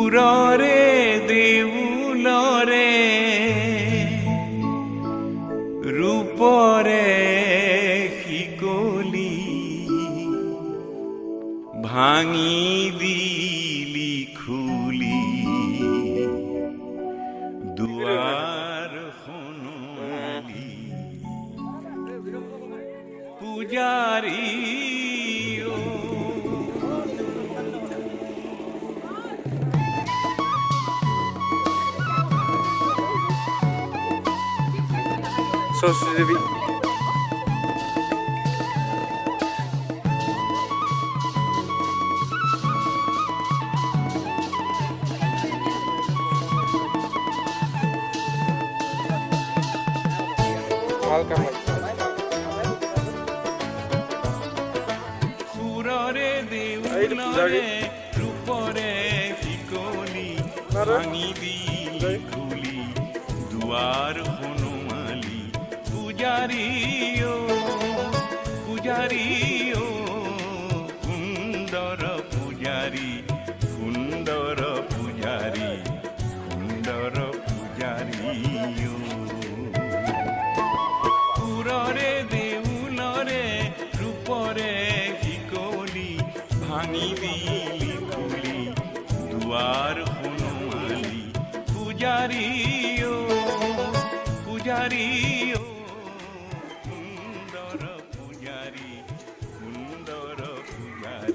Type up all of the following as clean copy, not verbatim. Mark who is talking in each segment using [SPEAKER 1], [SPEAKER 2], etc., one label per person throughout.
[SPEAKER 1] সুৰৰে দেউলৰে ৰূপৰে শিকলি ভাঙি দিলি খুলি দুৱাৰ শুনলি পূজাৰী
[SPEAKER 2] Sorcery Devi. Welcome.
[SPEAKER 1] সুৰৰে দেউলৰে ৰূপৰে শিকলি ভাঙি দিলি খুলি দুৱাৰ হনুমালি পূজাৰী সুন্দৰ পূজাৰী সুন্দৰ পূজাৰী সুন্দৰ পূজাৰী সুৰৰে দেউলৰে ৰূপৰে শিকলি ভাঙি দিলি খুলি দুৱাৰ হনুমালি পূজাৰী সুন্দৰ পূজাৰী সুন্দৰ পূজাৰী সুন্দৰ পূজাৰী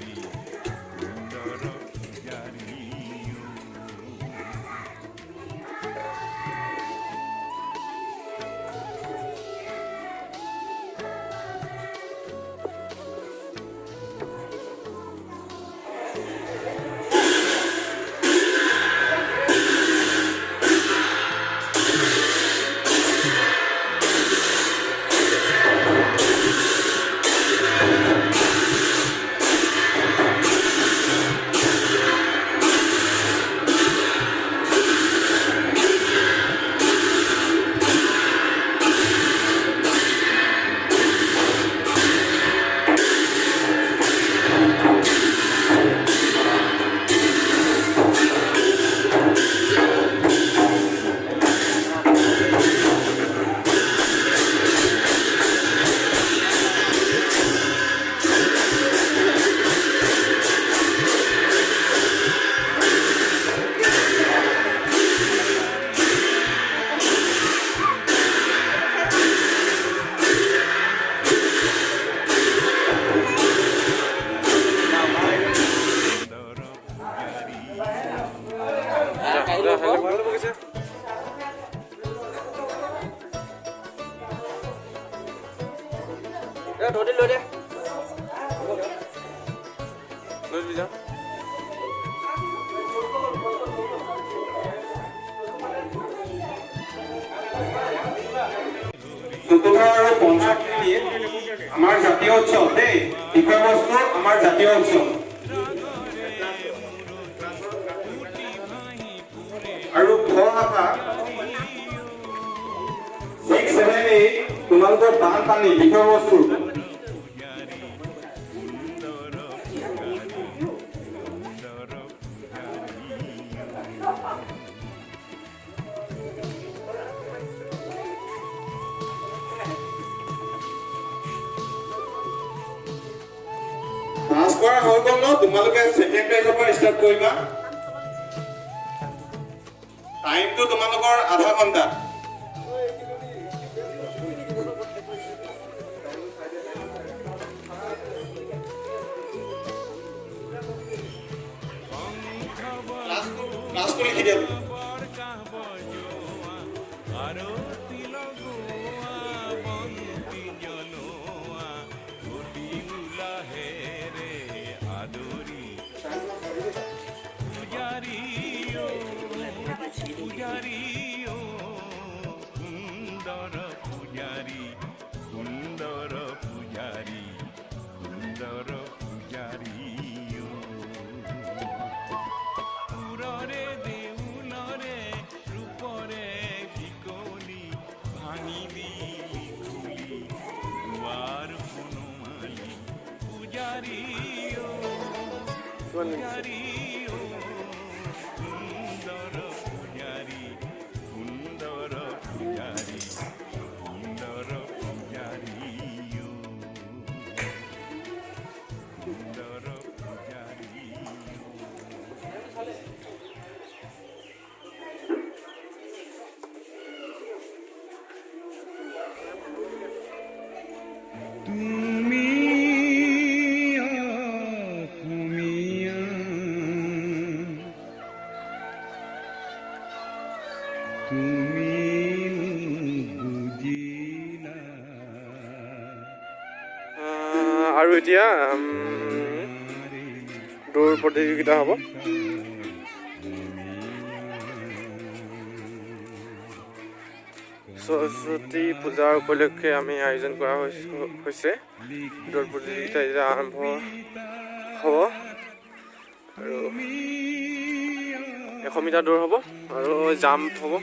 [SPEAKER 3] আমাৰ জাতীয় উৎসৱ দেই বিষয়বস্তু আমাৰ জাতীয় উৎসৱ আৰু ভাষা 678 তোমালোকৰ বানপানী বিষয়বস্তু হৈ গ'ল ন তোমালোকে সেকেন্ড পেজৰ পৰা ষ্টাৰ্ট কৰিবা টাইমটো তোমালোকৰ আধা ঘণ্টা ক্লাছ কৰি দিয়া
[SPEAKER 1] পূজাৰী সুন্দৰ পূজাৰী সুন্দৰ পূজাৰী সুন্দৰ পূজাৰী সুৰৰে দেউলৰে ৰূপৰে শিকলি ভাঙি দিলি খুলি দুৱাৰ হনুমালি পূজাৰী পূজাৰী
[SPEAKER 2] এতিয়া দৌৰ প্ৰতিযোগিতা হ'ব। সৰস্বতী পূজাৰ উপলক্ষে আমি আয়োজন কৰা হৈছে। দৌৰ প্ৰতিযোগিতা এতিয়া আৰম্ভ হ'ব আৰু 100 মিটাৰ দৌৰ হ'ব আৰু জাম্প হ'ব।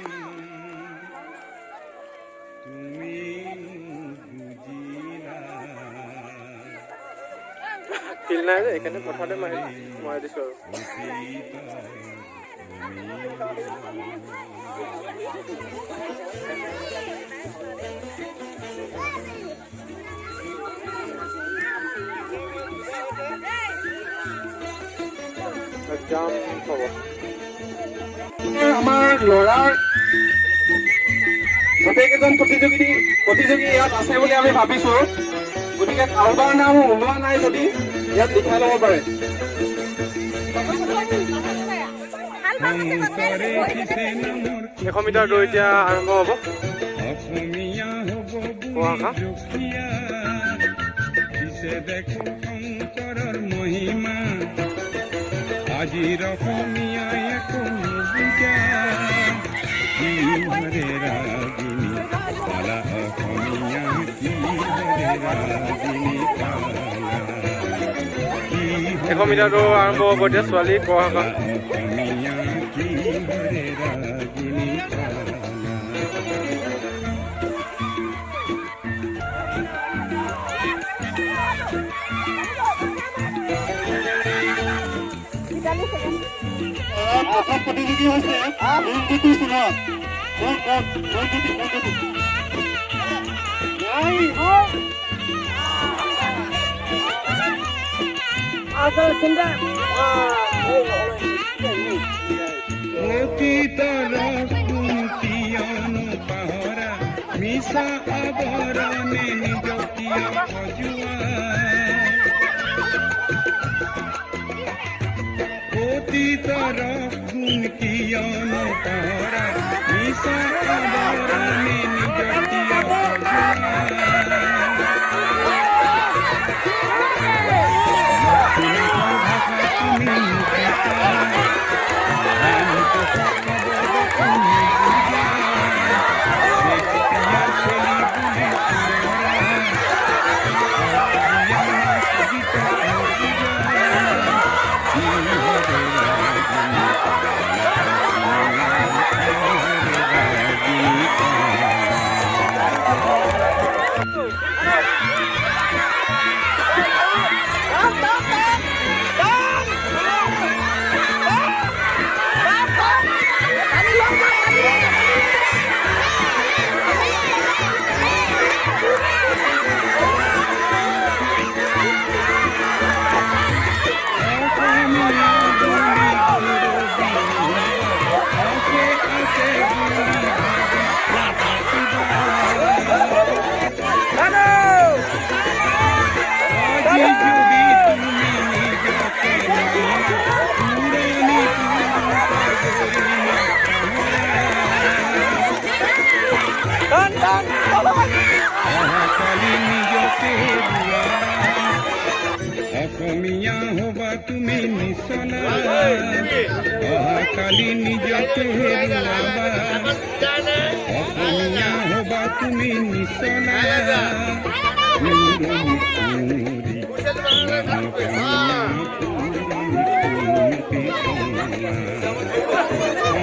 [SPEAKER 2] ফিল নাই যে সেইকাৰণে পথাৰতে মাৰি দিছোঁ আৰু জাম্প হ'ব।
[SPEAKER 3] আমাৰ ল'ৰাৰ গোটেইকেইজন প্ৰতিযোগী ইয়াত আছে বুলি আমি ভাবিছো। গতিকে কাৰোবাৰ নাম ওলোৱা নাই যদি ইয়াত লিখাই ল'ব পাৰে।
[SPEAKER 2] 100 মিটাৰ দৌৰ এতিয়া আৰম্ভ হ'ব।
[SPEAKER 1] মহিমা আজিৰ অসমীয়া একো নুবুজা কি হৰে ৰাগিনী পালা অসমীয়া কি হৰে ৰাগিনী পালা
[SPEAKER 2] 100 মিটাৰ দৌৰ আৰম্ভ হ'ব এতিয়া। ছোৱালী পঢ়া
[SPEAKER 1] অসমীয়া কি হৰে ৰাগিনী পালা
[SPEAKER 3] প্ৰথম প্ৰতিযোগী হৈছে মনজ্যোতি সোণোৱাল।
[SPEAKER 1] অতীতৰ কুন্তিয়নো পাহৰা মিছা আৱৰণে নিজকীয় সজোৱা অতীতৰ গুণ কিয়নো পাহৰা মিছা আৱৰণে নিজকীয় অসমীয়া হবা তুমি নিচলা অহাকালি নিজকে হেৰুৱাবা অসমীয়া হবা তুমি নিচলা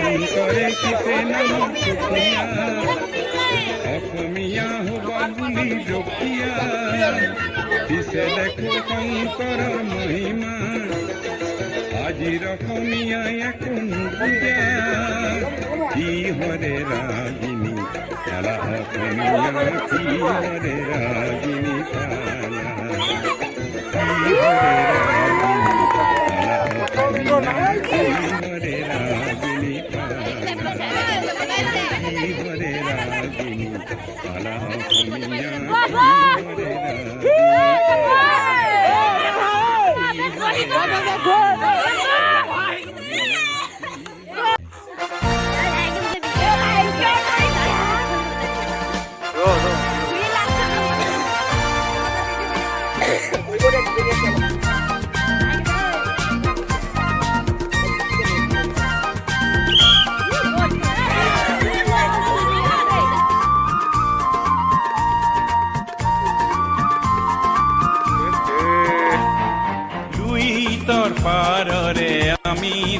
[SPEAKER 1] অন্তৰে কিছে নাম অসমীয়া হবা বুলি ৰখিয়া পিছে দেখো শংকৰ মহিমা আজিৰ অসমীয়া একো নুবুজা কি হৰে ৰাগিনী পালা অসমীয়া কি হৰে ৰাগিনী পালা কি হৰে ৰাগিনী পালা অসমীয়া কি হৰে ৰাগিনী পালা কি হৰে ৰাগিনী পালা অসমীয়া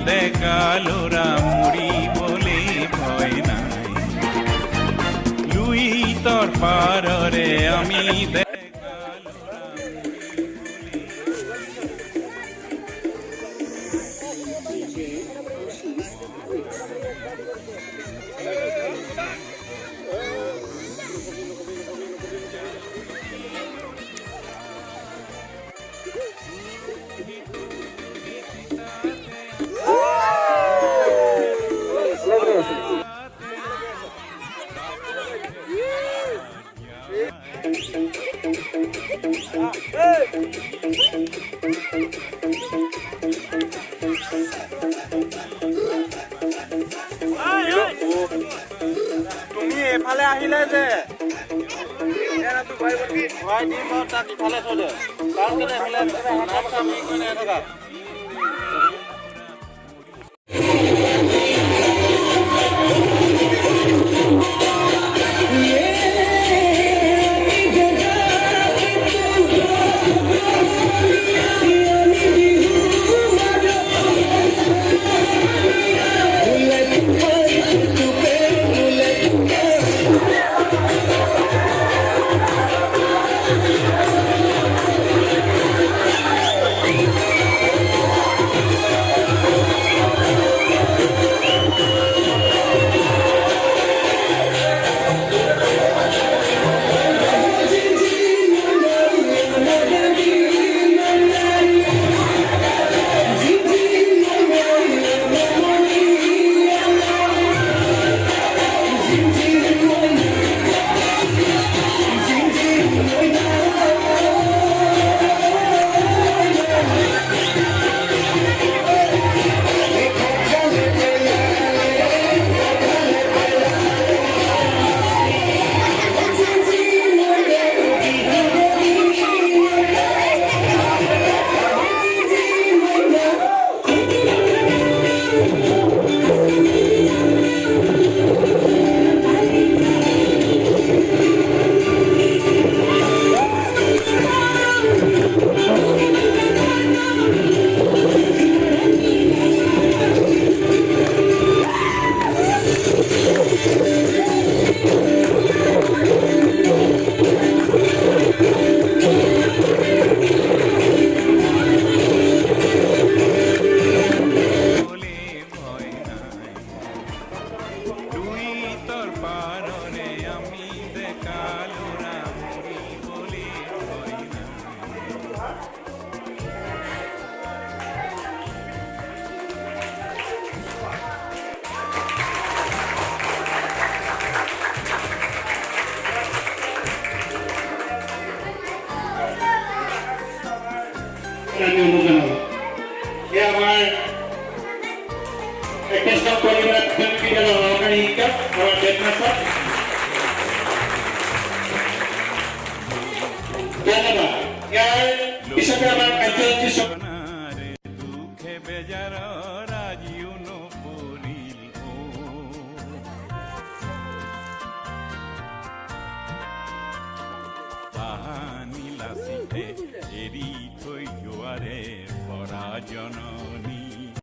[SPEAKER 1] ডেকা ল'ৰা মৰিবলৈ ভয় নাই লুইতৰ পাৰৰে আমি
[SPEAKER 3] তুমি এফালে আহিলে যে ভৰাই দিম আৰু তাক ইফালে থৈ দে কাৰণ কেলে এইফালে নাম চাম ই কৰি নাথাকা
[SPEAKER 4] আমাৰ একৈশ পৰিবাৰ বিদ্যালয়ৰ সহকাৰী শিক্ষক আমাৰ হেডমাষ্টাৰ ধন্যবাদ ইয়াৰ পিছতে আমাৰ কাৰ্যসূচী
[SPEAKER 1] দুখে বেজাৰৰ আজিও নপৰিল তাহানি লাচিতে এৰি থৈ যোৱাৰে পৰাজননী